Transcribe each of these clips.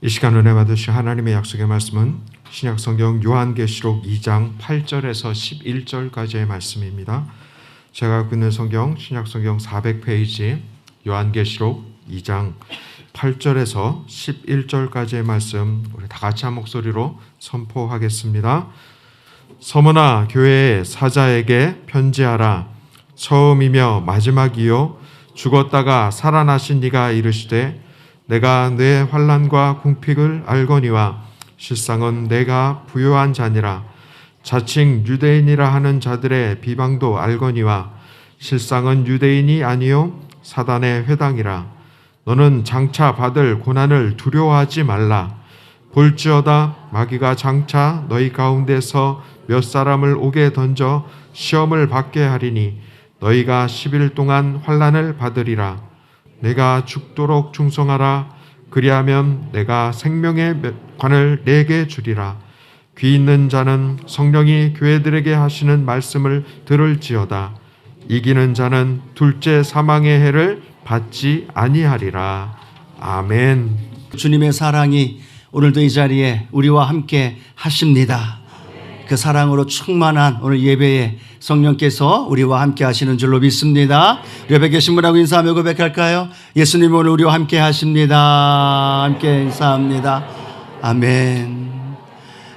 이 시간 은혜 받으실 하나님의 약속의 말씀은 신약성경 요한계시록 2장 8절에서 11절까지의 말씀입니다. 제가 갖고 있는 성경 신약성경 400페이지 요한계시록 2장 8절에서 11절까지의 말씀 우리 다 같이 한 목소리로 선포하겠습니다. 서머나 교회의 사자에게 편지하라. 처음이며 마지막이요 죽었다가 살아나신 네가 이르시되 내가 내 환난과 궁핍을 알거니와 실상은 내가 부요한 자니라. 자칭 유대인이라 하는 자들의 비방도 알거니와 실상은 유대인이 아니요 사단의 회당이라. 너는 장차 받을 고난을 두려워하지 말라. 볼지어다 마귀가 장차 너희 가운데서 몇 사람을 옥에 던져 시험을 받게 하리니 너희가 10일 동안 환난을 받으리라. 내가 죽도록 충성하라. 그리하면 내가 생명의 관을 내게 주리라. 귀 있는 자는 성령이 교회들에게 하시는 말씀을 들을지어다. 이기는 자는 둘째 사망의 해를 받지 아니하리라. 아멘. 주님의 사랑이 오늘도 이 자리에 우리와 함께 하십니다. 그 사랑으로 충만한 오늘 예배에 성령께서 우리와 함께 하시는 줄로 믿습니다. 우리 옆에 계신 분하고 인사하며 고백할까요? 예수님 오늘 우리와 함께 하십니다. 함께 인사합니다. 아멘.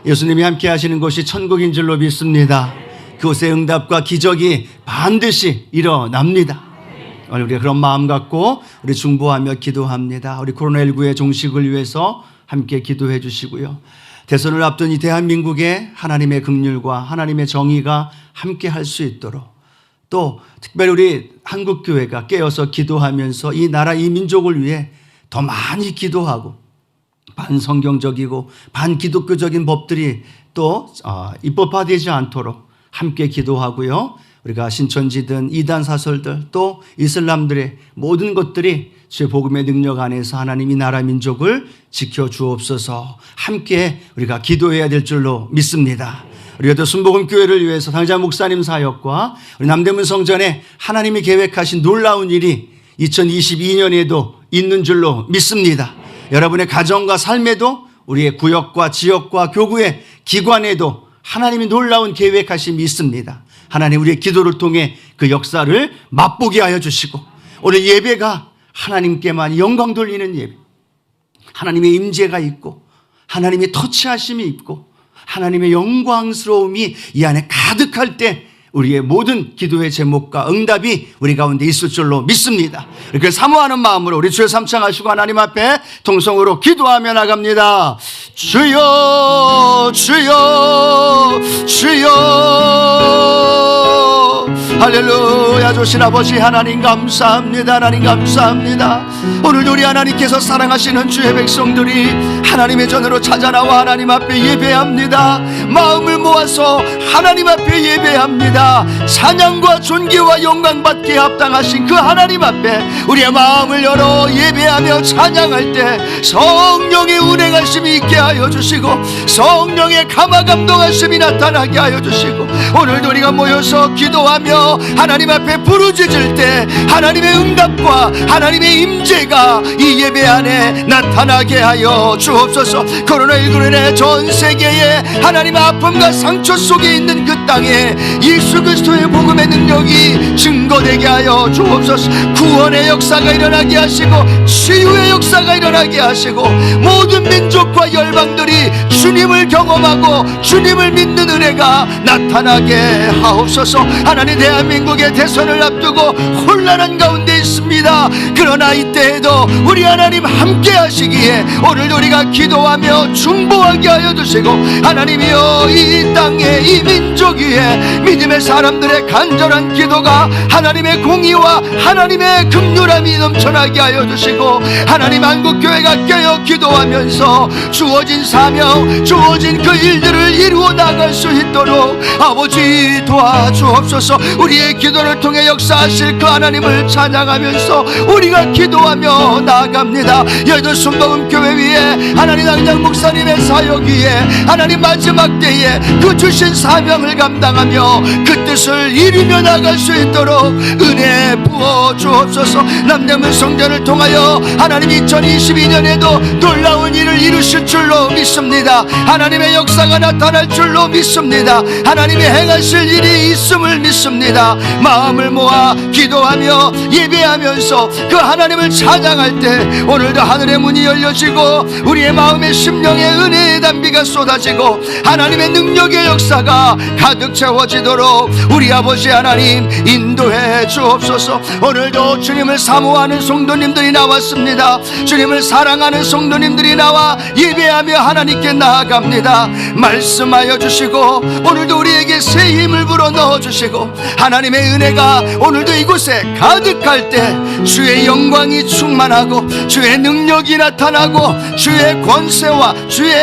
예수님이 함께 하시는 곳이 천국인 줄로 믿습니다. 그곳의 응답과 기적이 반드시 일어납니다. 오늘 우리가 그런 마음 갖고 우리 중보하며 기도합니다. 우리 코로나19의 종식을 위해서 함께 기도해 주시고요. 대선을 앞둔 이 대한민국에 하나님의 긍휼과 하나님의 정의가 함께 할 수 있도록, 또 특별히 우리 한국교회가 깨어서 기도하면서 이 나라 이 민족을 위해 더 많이 기도하고 반성경적이고 반기독교적인 법들이 또 입법화되지 않도록 함께 기도하고요. 우리가 신천지든 이단 사설들 또 이슬람들의 모든 것들이 주의 복음의 능력 안에서 하나님 이 나라 민족을 지켜주옵소서. 함께 우리가 기도해야 될 줄로 믿습니다. 우리가 또 순복음교회를 위해서 당장 목사님 사역과 우리 남대문 성전에 하나님이 계획하신 놀라운 일이 2022년에도 있는 줄로 믿습니다. 여러분의 가정과 삶에도 우리의 구역과 지역과 교구의 기관에도 하나님이 놀라운 계획하심이 있습니다. 하나님 우리의 기도를 통해 그 역사를 맛보게 하여 주시고 오늘 예배가 하나님께만 영광 돌리는 예배, 하나님의 임재가 있고 하나님의 터치하심이 있고 하나님의 영광스러움이 이 안에 가득할 때 우리의 모든 기도의 제목과 응답이 우리 가운데 있을 줄로 믿습니다. 이렇게 사모하는 마음으로 우리 주여 삼창하시고 하나님 앞에 통성으로 기도하며 나갑니다. 주여 주여 주여 할렐루야. 조신 아버지 하나님 감사합니다. 하나님 감사합니다. 오늘도 우리 하나님께서 사랑하시는 주의 백성들이 하나님의 전으로 찾아나와 하나님 앞에 예배합니다. 마음을 모아서 하나님 앞에 예배합니다. 찬양과 존귀와 영광 받기에 합당하신 그 하나님 앞에 우리의 마음을 열어 예배하며 찬양할 때 성령의 운행하심이 있게 하여 주시고 성령의 감화 감동하심이 나타나게 하여 주시고 오늘도 우리가 모여서 기도하며 하나님 앞에 부르짖을 때 하나님의 응답과 하나님의 임재가 이 예배 안에 나타나게 하여 주옵소서. 코로나19로 인해 전 세계에 하나님의 아픔과 상처 속에 있는 그 땅에 예수 그리스도의 복음의 능력이 증거되게 하여 주옵소서. 구원의 역사가 일어나게 하시고 치유의 역사가 일어나게 하시고 모든 민족과 열방들이 주님을 경험하고 주님을 믿는 은혜가 나타나게 하옵소서. 하나님 대한민국의 대선을 앞두고 혼란한 가운데 있습니다. 그러나 이때에도 우리 하나님 함께 하시기에 오늘 우리가 기도하며 중보하게 하여 주시고 하나님이여 이 땅에 이 민족 위에 믿음의 사람들의 간절한 기도가 하나님의 공의와 하나님의 긍휼함이 넘쳐나게 하여 주시고 하나님 한국교회가 깨어 기도하면서 주어진 사명 주어진 그 일들을 이루어 나갈 수 있도록 아버지 도와주옵소서. 주옵소서. 우리의 기도를 통해 역사하실 그 하나님을 찬양하면서 우리가 기도하며 나아갑니다. 여의도 순복음교회 위에 하나님 당장 목사님의 사역 위에 하나님 마지막 때에 그 주신 사명을 감당하며 그 뜻을 이루며 나갈 수 있도록 은혜 부어 주옵소서. 남대문 성전을 통하여 하나님 2022년에도 놀라운 일을 이루실 줄로 믿습니다. 하나님의 역사가 나타날 줄로 믿습니다. 하나님이 행하실 일이 있음을 믿습니다. 마음을 모아 기도하며 예배하면서 그 하나님을 찬양할 때 오늘도 하늘의 문이 열려지고 우리의 마음의 심령의 은혜의 단비가 쏟아지고 하나님의 능력의 역사가 가득 채워지도록 우리 아버지 하나님 인도해 주옵소서. 오늘도 주님을 사모하는 성도님들이 나왔습니다. 주님을 사랑하는 성도님들이 나와 예배하며 하나님께 나아갑니다. 말씀하여 주시고 오늘도 우리에게 새 힘을 불어 넣어 주시고 하나님의 은혜가 오늘도 이곳에 가득할 때 주의 영광이 충만하고 주의 능력이 나타나고 주의 권세와 주의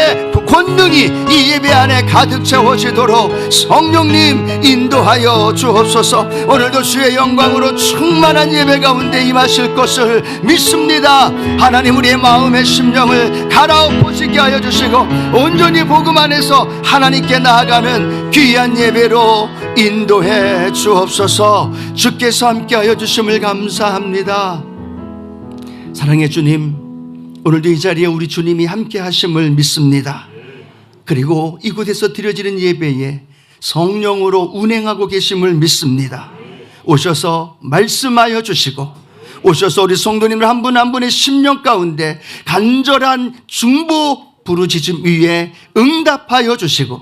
권능이 이 예배 안에 가득 채워지도록 성령님 인도하여 주옵소서. 오늘도 주의 영광으로 충만한 예배 가운데 임하실 것을 믿습니다. 하나님 우리의 마음의 심령을 갈아엎어지게 하여 주시고 온전히 복음 안에서 하나님께 나아가는 귀한 예배로 인도해 주옵소서. 주께서 함께하여 주심을 감사합니다. 사랑의 주님, 오늘도 이 자리에 우리 주님이 함께 하심을 믿습니다. 그리고 이곳에서 드려지는 예배에 성령으로 운행하고 계심을 믿습니다. 오셔서 말씀하여 주시고 오셔서 우리 성도님들 한 분 한 분의 심령 가운데 간절한 중보 부르짖음 위에 응답하여 주시고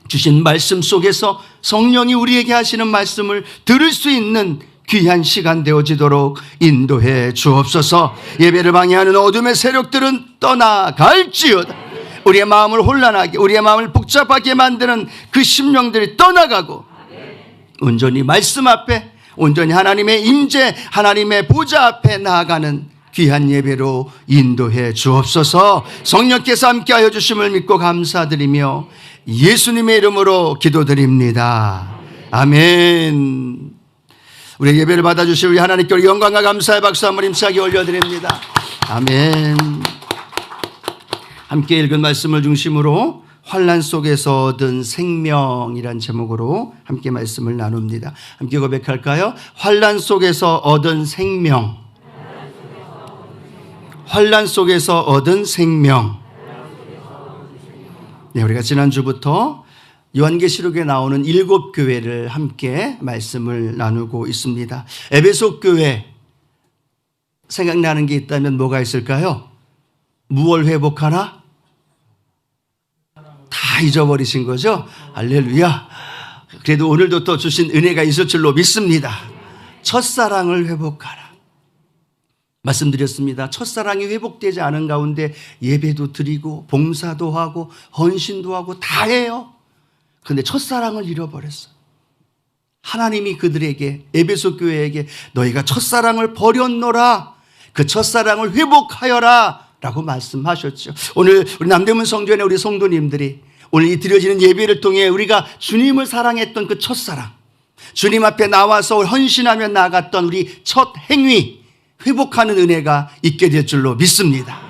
주신 말씀 속에서 성령이 우리에게 하시는 말씀을 들을 수 있는 귀한 시간 되어지도록 인도해 주옵소서. 예배를 방해하는 어둠의 세력들은 떠나갈지어다. 우리의 마음을 혼란하게 우리의 마음을 복잡하게 만드는 그 심령들이 떠나가고 온전히 말씀 앞에 온전히 하나님의 임재 하나님의 보좌 앞에 나아가는 귀한 예배로 인도해 주옵소서. 성령께서 함께하여 주심을 믿고 감사드리며 예수님의 이름으로 기도드립니다. 아멘. 우리 예배를 받아주실 우리 하나님께 영광과 감사의 박수 한번 힘차게 올려드립니다. 아멘. 함께 읽은 말씀을 중심으로 환난 속에서 얻은 생명이란 제목으로 함께 말씀을 나눕니다. 함께 고백할까요? 환난 속에서 얻은 생명. 환난 속에서 얻은 생명. 네, 우리가 지난주부터 요한계시록에 나오는 7교회를 함께 말씀을 나누고 있습니다. 에베소 교회 생각나는 게 있다면 뭐가 있을까요? 무엇을 회복하라? 다 잊어버리신 거죠? 할렐루야. 그래도 오늘도 또 주신 은혜가 있을 줄로 믿습니다. 첫사랑을 회복하라. 말씀드렸습니다. 첫사랑이 회복되지 않은 가운데 예배도 드리고 봉사도 하고 헌신도 하고 다 해요. 그런데 첫사랑을 잃어버렸어. 하나님이 그들에게 에베소 교회에게 너희가 첫사랑을 버렸노라. 그 첫사랑을 회복하여라 라고 말씀하셨죠. 오늘 우리 남대문 성전에 우리 성도님들이 오늘 이 드려지는 예배를 통해 우리가 주님을 사랑했던 그 첫사랑, 주님 앞에 나와서 헌신하며 나아갔던 우리 첫 행위 회복하는 은혜가 있게 될 줄로 믿습니다.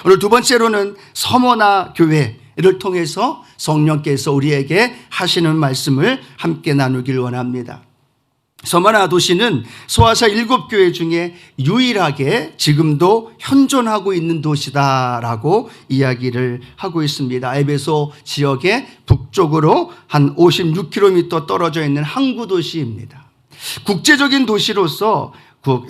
오늘 두 번째로는 서머나 교회를 통해서 성령께서 우리에게 하시는 말씀을 함께 나누길 원합니다. 서머나 도시는 소아사 7교회 중에 유일하게 지금도 현존하고 있는 도시다라고 이야기를 하고 있습니다. 에베소 지역의 북쪽으로 한 56km 떨어져 있는 항구 도시입니다. 국제적인 도시로서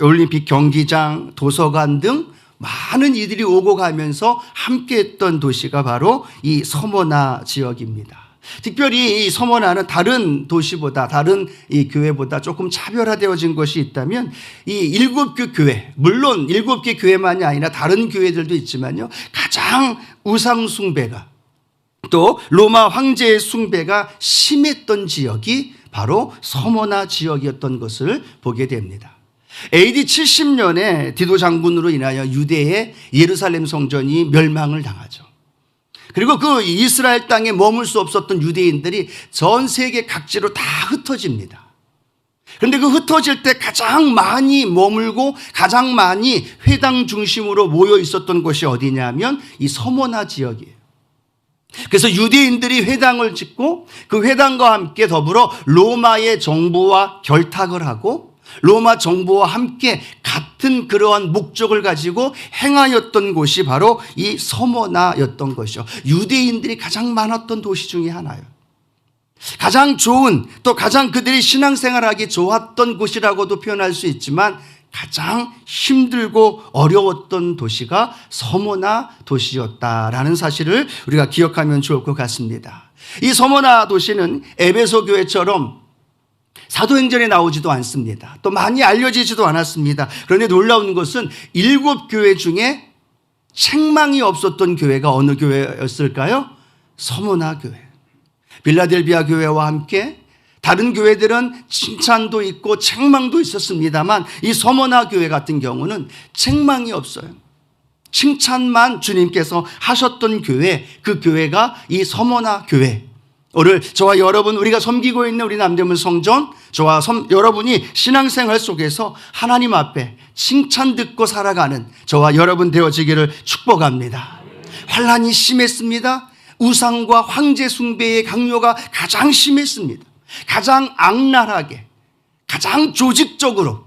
올림픽 경기장, 도서관 등 많은 이들이 오고 가면서 함께했던 도시가 바로 이 서머나 지역입니다. 특별히 이 서머나는 다른 도시보다 다른 이 교회보다 조금 차별화되어진 것이 있다면 이 7개 교회, 물론 7개 교회만이 아니라 다른 교회들도 있지만요, 가장 우상 숭배가 또 로마 황제의 숭배가 심했던 지역이 바로 서머나 지역이었던 것을 보게 됩니다. AD 70년에 디도 장군으로 인하여 유대의 예루살렘 성전이 멸망을 당하죠. 그리고 그 이스라엘 땅에 머물 수 없었던 유대인들이 전 세계 각지로 다 흩어집니다. 그런데 그 흩어질 때 가장 많이 머물고 가장 많이 회당 중심으로 모여 있었던 곳이 어디냐면 이 서머나 지역이에요. 그래서 유대인들이 회당을 짓고 그 회당과 함께 더불어 로마의 정부와 결탁을 하고 로마 정부와 함께 같은 그러한 목적을 가지고 행하였던 곳이 바로 이 서머나였던 것이요. 유대인들이 가장 많았던 도시 중에 하나예요. 가장 좋은, 또 가장 그들이 신앙생활하기 좋았던 곳이라고도 표현할 수 있지만 가장 힘들고 어려웠던 도시가 서머나 도시였다라는 사실을 우리가 기억하면 좋을 것 같습니다. 이 서머나 도시는 에베소 교회처럼 사도행전에 나오지도 않습니다. 또 많이 알려지지도 않았습니다. 그런데 놀라운 것은 7교회 중에 책망이 없었던 교회가 어느 교회였을까요? 서머나 교회. 빌라델비아 교회와 함께 다른 교회들은 칭찬도 있고 책망도 있었습니다만 이 서머나 교회 같은 경우는 책망이 없어요. 칭찬만 주님께서 하셨던 교회, 그 교회가 이 서머나 교회. 오늘 저와 여러분, 우리가 섬기고 있는 우리 남대문 성전, 저와 여러분이 신앙생활 속에서 하나님 앞에 칭찬 듣고 살아가는 저와 여러분 되어지기를 축복합니다. 환난이 심했습니다. 우상과 황제 숭배의 강요가 가장 심했습니다. 가장 악랄하게, 가장 조직적으로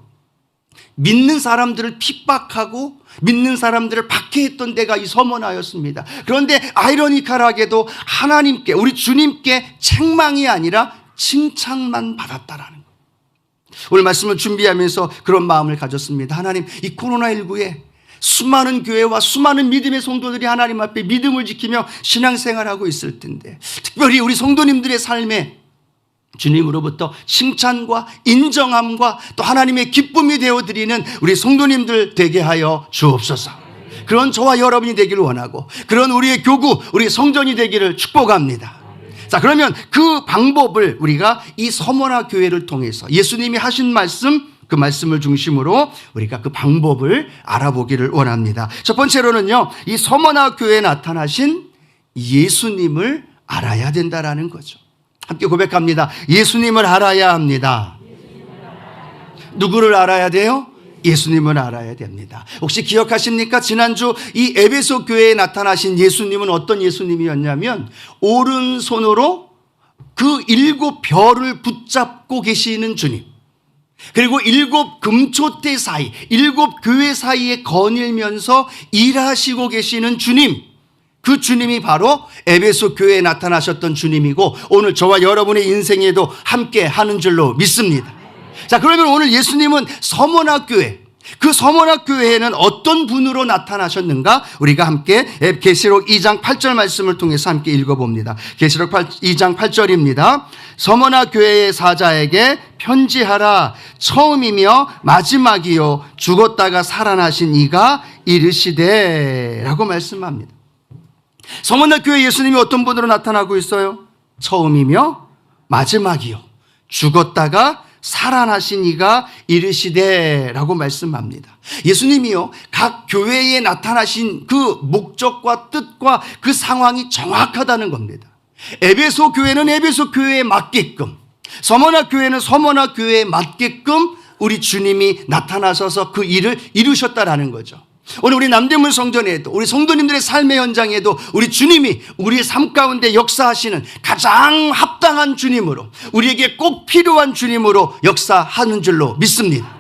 믿는 사람들을 핍박하고 믿는 사람들을 박해했던 데가 이 서머나였습니다. 그런데 아이러니컬하게도 하나님께, 우리 주님께 책망이 아니라 칭찬만 받았다라는 거예요. 오늘 말씀을 준비하면서 그런 마음을 가졌습니다. 하나님, 이 코로나19에 수많은 교회와 수많은 믿음의 성도들이 하나님 앞에 믿음을 지키며 신앙생활하고 있을 텐데, 특별히 우리 성도님들의 삶에 주님으로부터 칭찬과 인정함과 또 하나님의 기쁨이 되어드리는 우리 성도님들 되게 하여 주옵소서. 그런 저와 여러분이 되기를 원하고 그런 우리의 교구, 우리 성전이 되기를 축복합니다. 자, 그러면 그 방법을 우리가 이 서머나 교회를 통해서 예수님이 하신 말씀, 그 말씀을 중심으로 우리가 그 방법을 알아보기를 원합니다. 첫 번째로는요, 이 서머나 교회에 나타나신 예수님을 알아야 된다라는 거죠. 함께 고백합니다. 예수님을 알아야 합니다. 누구를 알아야 돼요? 예수님을 알아야 됩니다. 혹시 기억하십니까? 지난주 이 에베소 교회에 나타나신 예수님은 어떤 예수님이었냐면 오른손으로 그 7별을 붙잡고 계시는 주님, 그리고 7 금초대 사이, 7 교회 사이에 거닐면서 일하시고 계시는 주님, 그 주님이 바로 에베소 교회에 나타나셨던 주님이고 오늘 저와 여러분의 인생에도 함께 하는 줄로 믿습니다. 자, 그러면 오늘 예수님은 서머나 교회, 그 서머나 교회에는 어떤 분으로 나타나셨는가? 우리가 함께 계시록 2장 8절 말씀을 통해서 함께 읽어봅니다. 계시록 2장 8절입니다. 서머나 교회의 사자에게 편지하라. 처음이며 마지막이요 죽었다가 살아나신 이가 이르시되 라고 말씀합니다. 서머나 교회 예수님이 어떤 분으로 나타나고 있어요? 처음이며 마지막이요 죽었다가 살아나신 이가 이르시되 라고 말씀합니다. 예수님이요 각 교회에 나타나신 그 목적과 뜻과 그 상황이 정확하다는 겁니다. 에베소 교회는 에베소 교회에 맞게끔, 서머나 교회는 서머나 교회에 맞게끔 우리 주님이 나타나셔서 그 일을 이루셨다라는 거죠. 오늘 우리 남대문 성전에도 우리 성도님들의 삶의 현장에도 우리 주님이 우리의 삶 가운데 역사하시는 가장 합당한 주님으로, 우리에게 꼭 필요한 주님으로 역사하는 줄로 믿습니다.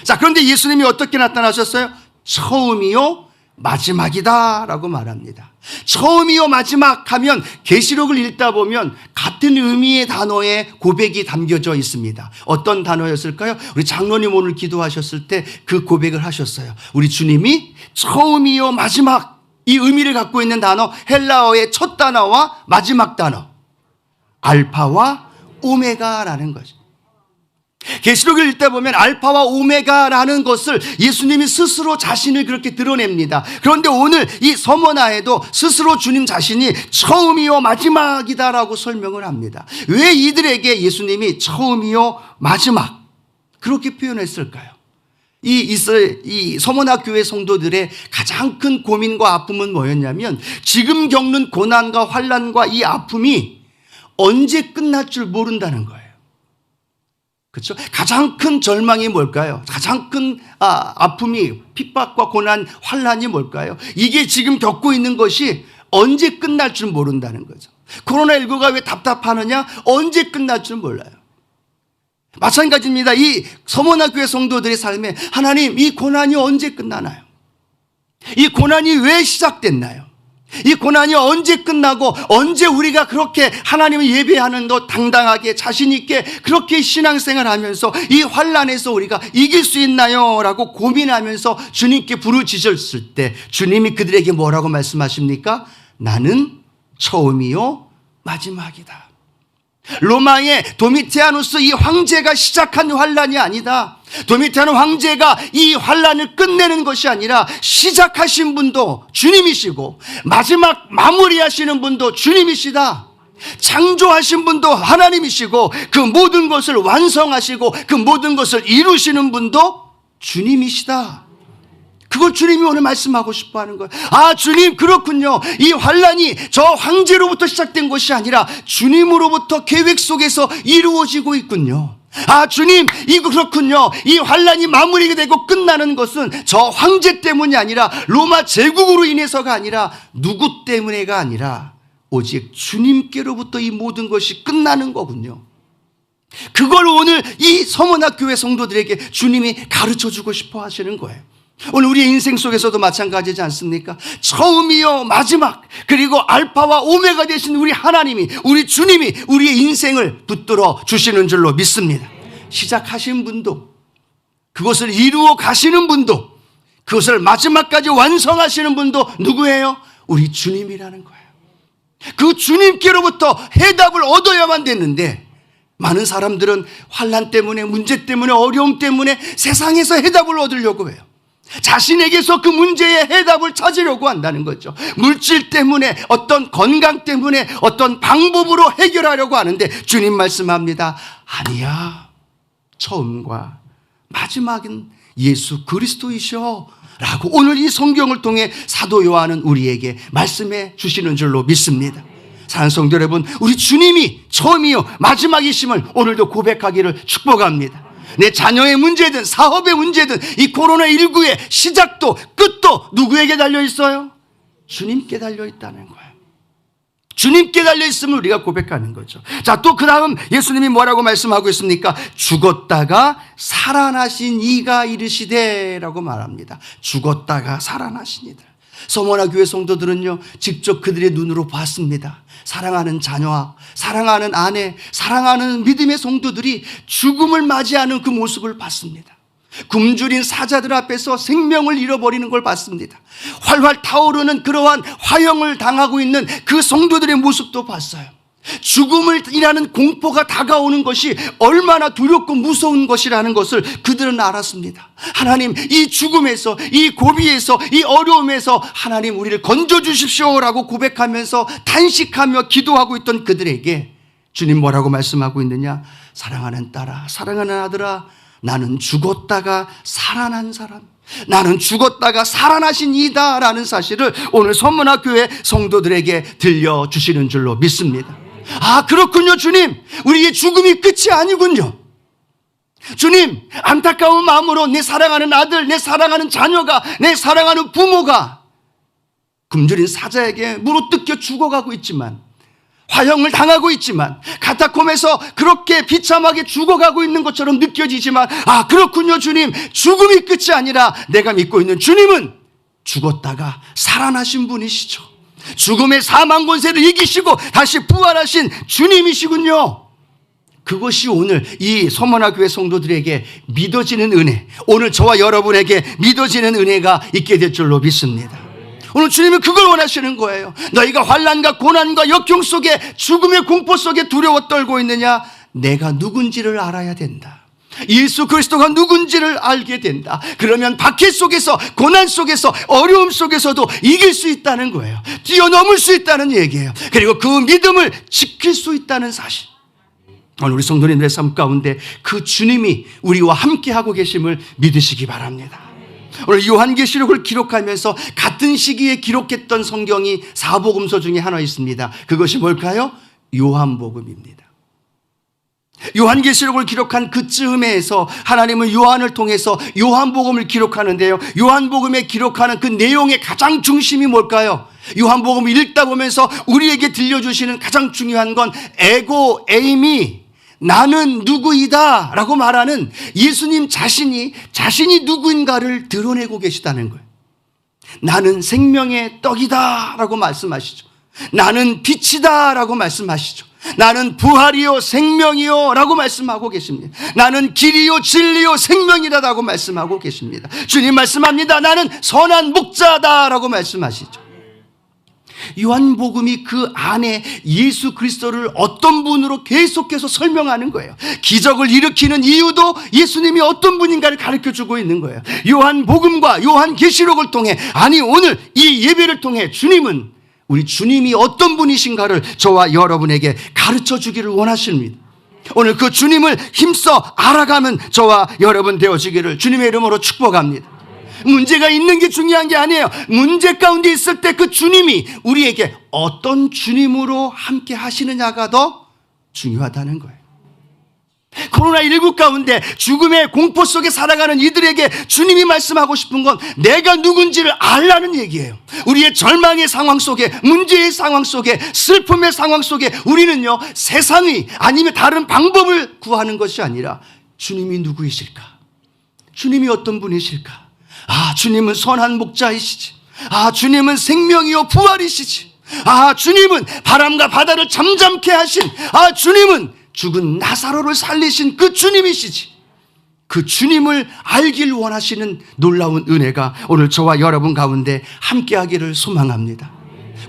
자, 그런데 예수님이 어떻게 나타나셨어요? 처음이요 마지막이다 라고 말합니다. 처음이요 마지막 하면 계시록을 읽다 보면 같은 의미의 단어의 고백이 담겨져 있습니다. 어떤 단어였을까요? 우리 장로님 오늘 기도하셨을 때 그 고백을 하셨어요. 우리 주님이 처음이요 마지막, 이 의미를 갖고 있는 단어, 헬라어의 첫 단어와 마지막 단어, 알파와 오메가라는 거죠. 계시록을 읽다 보면 알파와 오메가라는 것을 예수님이 스스로 자신을 그렇게 드러냅니다. 그런데 오늘 이 서머나에도 스스로 주님 자신이 처음이요 마지막이다라고 설명을 합니다. 왜 이들에게 예수님이 처음이요 마지막 그렇게 표현했을까요? 이 서머나 교회 성도들의 가장 큰 고민과 아픔은 뭐였냐면 지금 겪는 고난과 환난과 이 아픔이 언제 끝날 줄 모른다는 거예요. 그렇죠? 가장 큰 절망이 뭘까요? 가장 큰 아픔이 핍박과 고난, 환난이 뭘까요? 이게 지금 겪고 있는 것이 언제 끝날 줄 모른다는 거죠. 코로나19가 왜 답답하느냐? 언제 끝날 줄 몰라요. 마찬가지입니다. 이 서머나 교회 성도들의 삶에 하나님, 이 고난이 언제 끝나나요? 이 고난이 왜 시작됐나요? 이 고난이 언제 끝나고 언제 우리가 그렇게 하나님을 예배하는 것 당당하게 자신 있게 그렇게 신앙생활 하면서 이 환난에서 우리가 이길 수 있나요? 라고 고민하면서 주님께 부르짖었을 때 주님이 그들에게 뭐라고 말씀하십니까? 나는 처음이요 마지막이다. 로마의 도미티아누스 이 황제가 시작한 환란이 아니다. 도미티아누스 황제가 이 환란을 끝내는 것이 아니라 시작하신 분도 주님이시고 마지막 마무리하시는 분도 주님이시다. 창조하신 분도 하나님이시고 그 모든 것을 완성하시고 그 모든 것을 이루시는 분도 주님이시다. 그걸 주님이 오늘 말씀하고 싶어 하는 거예요. 아, 주님, 그렇군요. 이 환란이 저 황제로부터 시작된 것이 아니라 주님으로부터 계획 속에서 이루어지고 있군요. 아, 주님, 이거 그렇군요. 이 환란이 마무리가 되고 끝나는 것은 저 황제 때문이 아니라 로마 제국으로 인해서가 아니라 누구 때문에가 아니라 오직 주님께로부터 이 모든 것이 끝나는 거군요. 그걸 오늘 이 서머나 교회 성도들에게 주님이 가르쳐 주고 싶어 하시는 거예요. 오늘 우리의 인생 속에서도 마찬가지지 않습니까? 처음이요 마지막 그리고 알파와 오메가 되신 우리 하나님이, 우리 주님이 우리의 인생을 붙들어 주시는 줄로 믿습니다. 시작하신 분도, 그것을 이루어 가시는 분도, 그것을 마지막까지 완성하시는 분도 누구예요? 우리 주님이라는 거예요. 그 주님께로부터 해답을 얻어야만 됐는데 많은 사람들은 환난 때문에, 문제 때문에, 어려움 때문에 세상에서 해답을 얻으려고 해요. 자신에게서 그 문제의 해답을 찾으려고 한다는 거죠. 물질 때문에, 어떤 건강 때문에, 어떤 방법으로 해결하려고 하는데 주님 말씀합니다. 아니야. 처음과 마지막은 예수 그리스도이셔 라고 오늘 이 성경을 통해 사도 요한은 우리에게 말씀해 주시는 줄로 믿습니다. 사랑하는 성도 여러분, 우리 주님이 처음이요 마지막이심을 오늘도 고백하기를 축복합니다. 내 자녀의 문제든 사업의 문제든 이 코로나19의 시작도 끝도 누구에게 달려있어요? 주님께 달려있다는 거예요. 주님께 달려있음을 우리가 고백하는 거죠. 자, 또 그 다음 예수님이 뭐라고 말씀하고 있습니까? 죽었다가 살아나신 이가 이르시되 라고 말합니다. 죽었다가 살아나신 이들. 서머나 교회 성도들은요 직접 그들의 눈으로 봤습니다. 사랑하는 자녀와 사랑하는 아내, 사랑하는 믿음의 성도들이 죽음을 맞이하는 그 모습을 봤습니다. 굶주린 사자들 앞에서 생명을 잃어버리는 걸 봤습니다. 활활 타오르는 그러한 화형을 당하고 있는 그 성도들의 모습도 봤어요. 죽음이라는 공포가 다가오는 것이 얼마나 두렵고 무서운 것이라는 것을 그들은 알았습니다. 하나님, 이 죽음에서, 이 고비에서, 이 어려움에서 하나님 우리를 건져주십시오라고 고백하면서 탄식하며 기도하고 있던 그들에게 주님 뭐라고 말씀하고 있느냐? 사랑하는 딸아, 사랑하는 아들아, 나는 죽었다가 살아난 사람, 나는 죽었다가 살아나신 이다 라는 사실을 오늘 선문화 교회 성도들에게 들려주시는 줄로 믿습니다. 아, 그렇군요. 주님, 우리의 죽음이 끝이 아니군요. 주님, 안타까운 마음으로 내 사랑하는 아들, 내 사랑하는 자녀가, 내 사랑하는 부모가 굶주린 사자에게 물어뜯겨 죽어가고 있지만, 화형을 당하고 있지만, 카타콤에서 그렇게 비참하게 죽어가고 있는 것처럼 느껴지지만, 아, 그렇군요. 주님, 죽음이 끝이 아니라 내가 믿고 있는 주님은 죽었다가 살아나신 분이시죠. 죽음의 사망 권세를 이기시고 다시 부활하신 주님이시군요. 그것이 오늘 이 서머나 교회 성도들에게 믿어지는 은혜, 오늘 저와 여러분에게 믿어지는 은혜가 있게 될 줄로 믿습니다. 오늘 주님은 그걸 원하시는 거예요. 너희가 환난과 고난과 역경 속에, 죽음의 공포 속에 두려워 떨고 있느냐? 내가 누군지를 알아야 된다. 예수 그리스도가 누군지를 알게 된다. 그러면 박해 속에서, 고난 속에서, 어려움 속에서도 이길 수 있다는 거예요. 뛰어넘을 수 있다는 얘기예요. 그리고 그 믿음을 지킬 수 있다는 사실. 오늘 우리 성도님들의 삶 가운데 그 주님이 우리와 함께하고 계심을 믿으시기 바랍니다. 오늘 요한계시록을 기록하면서 같은 시기에 기록했던 성경이 사복음서 중에 하나 있습니다. 그것이 뭘까요? 요한복음입니다. 요한계시록을 기록한 그쯤에서 하나님은 요한을 통해서 요한복음을 기록하는데요. 요한복음에 기록하는 그 내용의 가장 중심이 뭘까요? 요한복음을 읽다 보면서 우리에게 들려주시는 가장 중요한 건 에고 에이미, 나는 누구이다 라고 말하는 예수님 자신이 누구인가를 드러내고 계시다는 거예요. 나는 생명의 떡이다 라고 말씀하시죠. 나는 빛이다 라고 말씀하시죠. 나는 부활이요 생명이요 라고 말씀하고 계십니다. 나는 길이요 진리요 생명이라고 말씀하고 계십니다. 주님 말씀합니다. 나는 선한 목자다 라고 말씀하시죠. 요한복음이 그 안에 예수 그리스도를 어떤 분으로 계속해서 설명하는 거예요. 기적을 일으키는 이유도 예수님이 어떤 분인가를 가르쳐주고 있는 거예요. 요한복음과 요한계시록을 통해, 아니 오늘 이 예배를 통해 주님은, 우리 주님이 어떤 분이신가를 저와 여러분에게 가르쳐 주기를 원하십니다. 오늘 그 주님을 힘써 알아가는 저와 여러분 되어지기를 주님의 이름으로 축복합니다. 문제가 있는 게 중요한 게 아니에요. 문제 가운데 있을 때 그 주님이 우리에게 어떤 주님으로 함께 하시느냐가 더 중요하다는 거예요. 코로나19 가운데 죽음의 공포 속에 살아가는 이들에게 주님이 말씀하고 싶은 건 내가 누군지를 알라는 얘기예요. 우리의 절망의 상황 속에, 문제의 상황 속에, 슬픔의 상황 속에 우리는요, 세상의 아니면 다른 방법을 구하는 것이 아니라 주님이 누구이실까? 주님이 어떤 분이실까? 아, 주님은 선한 목자이시지. 아, 주님은 생명이요 부활이시지. 아, 주님은 바람과 바다를 잠잠케 하신, 아, 주님은 죽은 나사로를 살리신 그 주님이시지. 그 주님을 알길 원하시는 놀라운 은혜가 오늘 저와 여러분 가운데 함께하기를 소망합니다.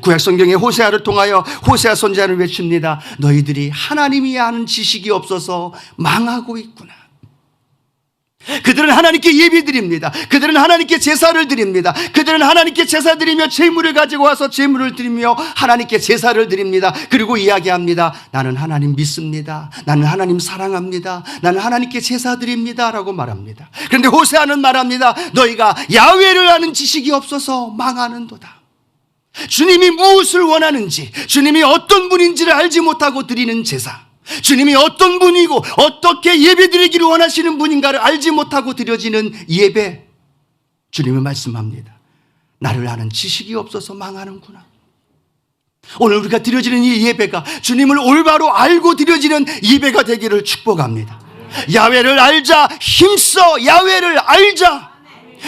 구약 성경의 호세아를 통하여 호세아 선지자는 외칩니다. 너희들이 하나님이 아는 지식이 없어서 망하고 있구나. 그들은 하나님께 예비 드립니다. 그들은 하나님께 제사를 드립니다. 그들은 하나님께 제사 드리며 제물을 가지고 와서 제물을 드리며 하나님께 제사를 드립니다. 그리고 이야기합니다. 나는 하나님 믿습니다. 나는 하나님 사랑합니다. 나는 하나님께 제사 드립니다 라고 말합니다. 그런데 호세아는 말합니다. 너희가 야훼를 아는 지식이 없어서 망하는도다. 주님이 무엇을 원하는지, 주님이 어떤 분인지를 알지 못하고 드리는 제사, 주님이 어떤 분이고 어떻게 예배드리기를 원하시는 분인가를 알지 못하고 드려지는 예배, 주님은 말씀합니다. 나를 아는 지식이 없어서 망하는구나. 오늘 우리가 드려지는 이 예배가 주님을 올바로 알고 드려지는 예배가 되기를 축복합니다. 야훼를 알자, 힘써 야훼를 알자.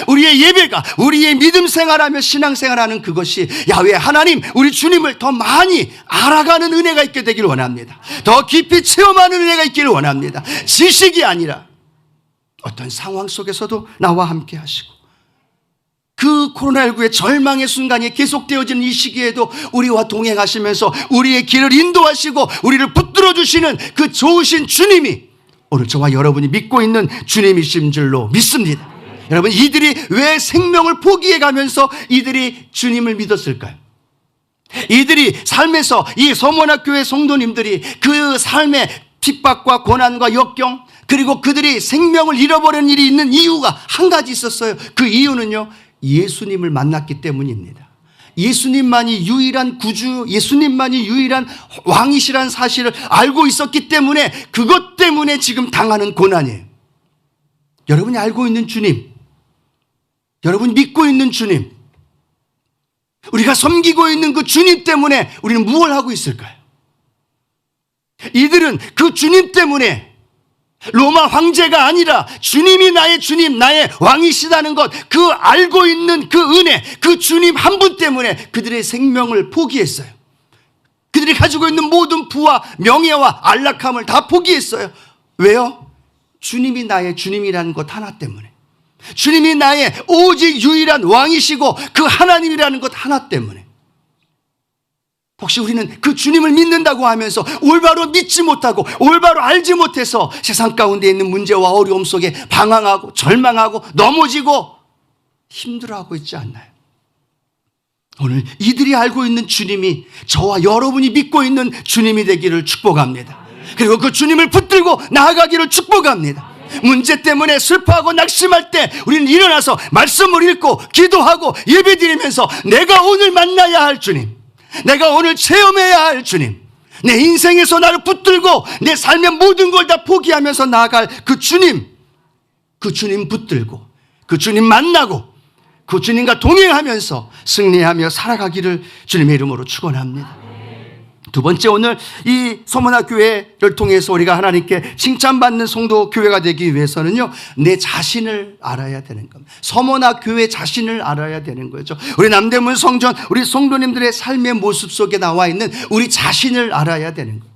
우리의 예배가, 우리의 믿음 생활하며 신앙 생활하는 그것이 야훼 하나님, 우리 주님을 더 많이 알아가는 은혜가 있게 되기를 원합니다. 더 깊이 체험하는 은혜가 있기를 원합니다. 지식이 아니라 어떤 상황 속에서도 나와 함께 하시고, 그 코로나19의 절망의 순간이 계속되어지는 이 시기에도 우리와 동행하시면서 우리의 길을 인도하시고 우리를 붙들어 주시는 그 좋으신 주님이 오늘 저와 여러분이 믿고 있는 주님이신 줄로 믿습니다. 여러분, 이들이 왜 생명을 포기해 가면서 이들이 주님을 믿었을까요? 이들이 삶에서, 이 서문학교의 성도님들이 그 삶의 핍박과 고난과 역경, 그리고 그들이 생명을 잃어버린 일이 있는 이유가 한 가지 있었어요. 그 이유는요, 예수님을 만났기 때문입니다. 예수님만이 유일한 구주, 예수님만이 유일한 왕이시라는 사실을 알고 있었기 때문에, 그것 때문에 지금 당하는 고난이에요. 여러분이 알고 있는 주님, 여러분이 믿고 있는 주님, 우리가 섬기고 있는 그 주님 때문에 우리는 무엇을 하고 있을까요? 이들은 그 주님 때문에 로마 황제가 아니라 주님이 나의 주님, 나의 왕이시다는 것, 그 알고 있는 그 은혜, 그 주님 한 분 때문에 그들의 생명을 포기했어요. 그들이 가지고 있는 모든 부와 명예와 안락함을 다 포기했어요. 왜요? 주님이 나의 주님이라는 것 하나 때문에, 주님이 나의 오직 유일한 왕이시고 그 하나님이라는 것 하나 때문에. 혹시 우리는 그 주님을 믿는다고 하면서 올바로 믿지 못하고 올바로 알지 못해서 세상 가운데 있는 문제와 어려움 속에 방황하고 절망하고 넘어지고 힘들어하고 있지 않나요? 오늘 이들이 알고 있는 주님이 저와 여러분이 믿고 있는 주님이 되기를 축복합니다. 그리고 그 주님을 붙들고 나아가기를 축복합니다. 문제 때문에 슬퍼하고 낙심할 때 우리는 일어나서 말씀을 읽고 기도하고 예배드리면서 내가 오늘 만나야 할 주님, 내가 오늘 체험해야 할 주님, 내 인생에서 나를 붙들고 내 삶의 모든 걸 다 포기하면서 나아갈 그 주님 붙들고 그 주님 만나고 그 주님과 동행하면서 승리하며 살아가기를 주님의 이름으로 축원합니다. 두 번째, 오늘 이 서머나 교회를 통해서 우리가 하나님께 칭찬받는 성도 교회가 되기 위해서는요, 내 자신을 알아야 되는 겁니다. 서머나 교회 자신을 알아야 되는 거죠. 우리 남대문 성전, 우리 성도님들의 삶의 모습 속에 나와 있는 우리 자신을 알아야 되는 거예요.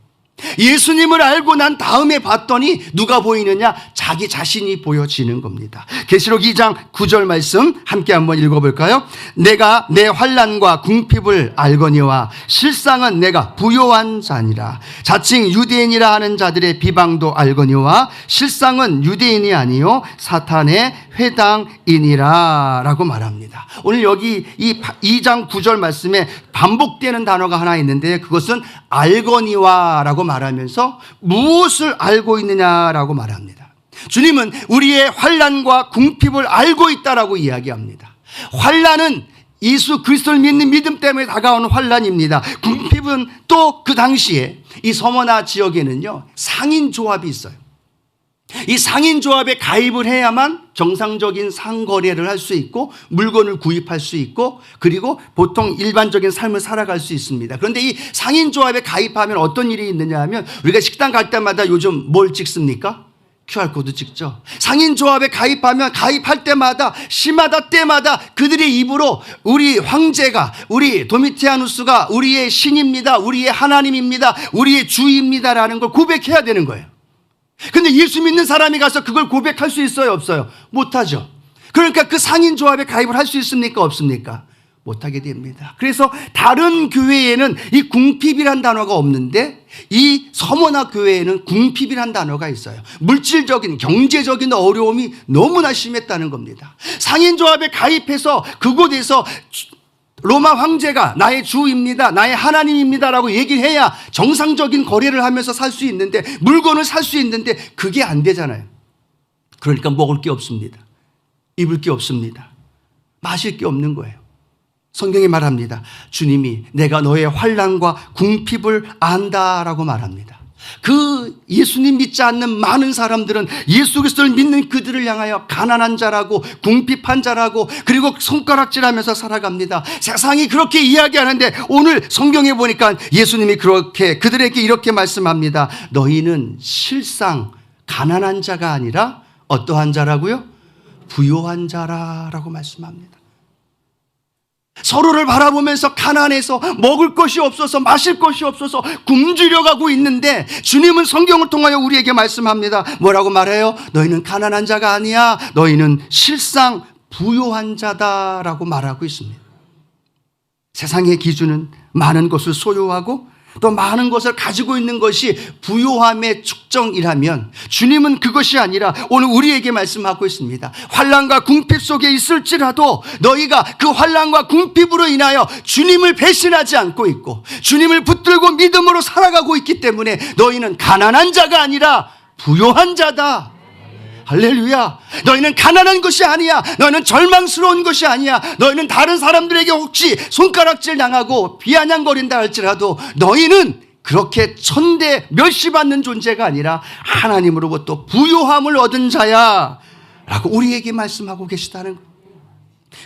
예수님을 알고 난 다음에 봤더니 누가 보이느냐? 자기 자신이 보여지는 겁니다. 계시록 2장 9절 말씀 함께 한번 읽어볼까요? 내가 내 환난과 궁핍을 알거니와 실상은 내가 부요한 자니라. 자칭 유대인이라 하는 자들의 비방도 알거니와 실상은 유대인이 아니요 사탄의 회당이니라 라고 말합니다. 오늘 여기 이 2장 9절 말씀에 반복되는 단어가 하나 있는데, 그것은 알거니와 라고 말하면서 무엇을 알고 있느냐라고 말합니다. 주님은 우리의 환난과 궁핍을 알고 있다라고 이야기합니다. 환난은 예수 그리스도를 믿는 믿음 때문에 다가오는 환난입니다. 궁핍은 또 그 당시에 이 서머나 지역에는요, 상인조합이 있어요. 이 상인조합에 가입을 해야만 정상적인 상거래를 할 수 있고 물건을 구입할 수 있고 그리고 보통 일반적인 삶을 살아갈 수 있습니다. 그런데 이 상인조합에 가입하면 어떤 일이 있느냐 하면, 우리가 식당 갈 때마다 요즘 뭘 찍습니까? QR코드 찍죠. 상인조합에 가입할 때마다 시마다 때마다 그들의 입으로 우리 황제가, 우리 도미티아누스가 우리의 신입니다, 우리의 하나님입니다, 우리의 주입니다라는 걸 고백해야 되는 거예요. 근데 예수 믿는 사람이 가서 그걸 고백할 수 있어요, 없어요? 못하죠. 그러니까 그 상인조합에 가입을 할 수 있습니까, 없습니까? 못하게 됩니다. 그래서 다른 교회에는 이 궁핍이란 단어가 없는데 이 서머나 교회에는 궁핍이란 단어가 있어요. 물질적인, 경제적인 어려움이 너무나 심했다는 겁니다. 상인조합에 가입해서 그곳에서 로마 황제가 나의 주입니다, 나의 하나님입니다라고 얘기를 해야 정상적인 거래를 하면서 살 수 있는데, 물건을 살 수 있는데 그게 안 되잖아요. 그러니까 먹을 게 없습니다. 입을 게 없습니다. 마실 게 없는 거예요. 성경이 말합니다. 주님이 내가 너의 환난과 궁핍을 안다라고 말합니다. 그 예수님 믿지 않는 많은 사람들은 예수 그리스도를 믿는 그들을 향하여 가난한 자라고 궁핍한 자라고 그리고 손가락질하면서 살아갑니다. 세상이 그렇게 이야기하는데 오늘 성경에 보니까 예수님이 그렇게 그들에게 이렇게 말씀합니다. 너희는 실상 가난한 자가 아니라 어떠한 자라고요? 부요한 자라라고 말씀합니다. 서로를 바라보면서 가난해서 먹을 것이 없어서 마실 것이 없어서 굶주려 가고 있는데, 주님은 성경을 통하여 우리에게 말씀합니다. 뭐라고 말해요? 너희는 가난한 자가 아니야, 너희는 실상 부요한 자다라고 말하고 있습니다. 세상의 기준은 많은 것을 소유하고 또 많은 것을 가지고 있는 것이 부요함의 측정이라면, 주님은 그것이 아니라 오늘 우리에게 말씀하고 있습니다. 환난과 궁핍 속에 있을지라도 너희가 그 환난과 궁핍으로 인하여 주님을 배신하지 않고 있고 주님을 붙들고 믿음으로 살아가고 있기 때문에 너희는 가난한 자가 아니라 부요한 자다. 할렐루야. 너희는 가난한 것이 아니야. 너희는 절망스러운 것이 아니야. 너희는 다른 사람들에게 혹시 손가락질 당하고 비아냥거린다 할지라도 너희는 그렇게 천대 멸시받는 존재가 아니라 하나님으로부터 부요함을 얻은 자야 라고 우리에게 말씀하고 계시다는 거예요.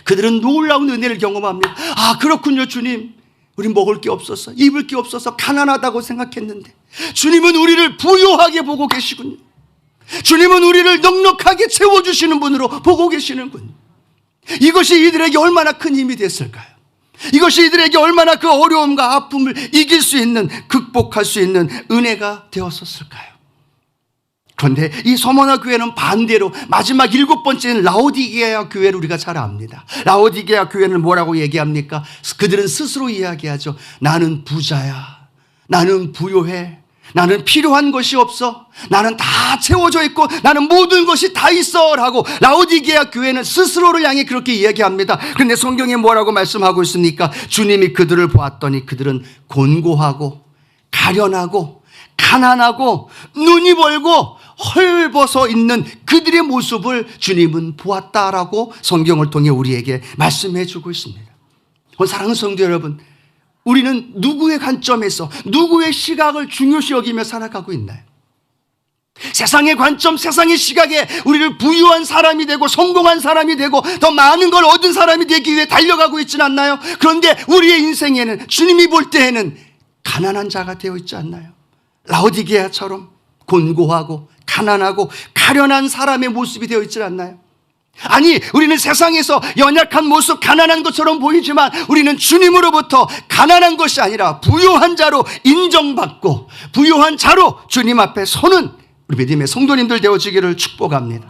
그들은 놀라운 은혜를 경험합니다. 아, 그렇군요, 주님. 우리 먹을 게 없어서, 입을 게 없어서 가난하다고 생각했는데 주님은 우리를 부요하게 보고 계시군요. 주님은 우리를 넉넉하게 채워주시는 분으로 보고 계시는군요. 이것이 이들에게 얼마나 큰 힘이 됐을까요? 이것이 이들에게 얼마나 그 어려움과 아픔을 이길 수 있는, 극복할 수 있는 은혜가 되었었을까요? 그런데 이 서머나 교회는 반대로 마지막 7번째는 라오디게아 교회를 우리가 잘 압니다. 라오디게아 교회는 뭐라고 얘기합니까? 그들은 스스로 이야기하죠. 나는 부자야, 나는 부요해, 나는 필요한 것이 없어, 나는 다 채워져 있고 나는 모든 것이 다 있어 라고 라오디게아 교회는 스스로를 향해 그렇게 이야기합니다. 그런데 성경에 뭐라고 말씀하고 있습니까? 주님이 그들을 보았더니 그들은 곤고하고 가련하고 가난하고 눈이 벌고 헐벗어 있는 그들의 모습을 주님은 보았다라고 성경을 통해 우리에게 말씀해 주고 있습니다. 사랑하는 성도 여러분, 우리는 누구의 관점에서 누구의 시각을 중요시 여기며 살아가고 있나요? 세상의 관점, 세상의 시각에 우리를 부유한 사람이 되고 성공한 사람이 되고 더 많은 걸 얻은 사람이 되기 위해 달려가고 있지는 않나요? 그런데 우리의 인생에는 주님이 볼 때에는 가난한 자가 되어 있지 않나요? 라오디게아처럼 곤고하고 가난하고 가련한 사람의 모습이 되어 있지 않나요? 아니, 우리는 세상에서 연약한 모습, 가난한 것처럼 보이지만 우리는 주님으로부터 가난한 것이 아니라 부유한 자로 인정받고 부유한 자로 주님 앞에 서는 우리 믿음의 성도님들 되어지기를 축복합니다.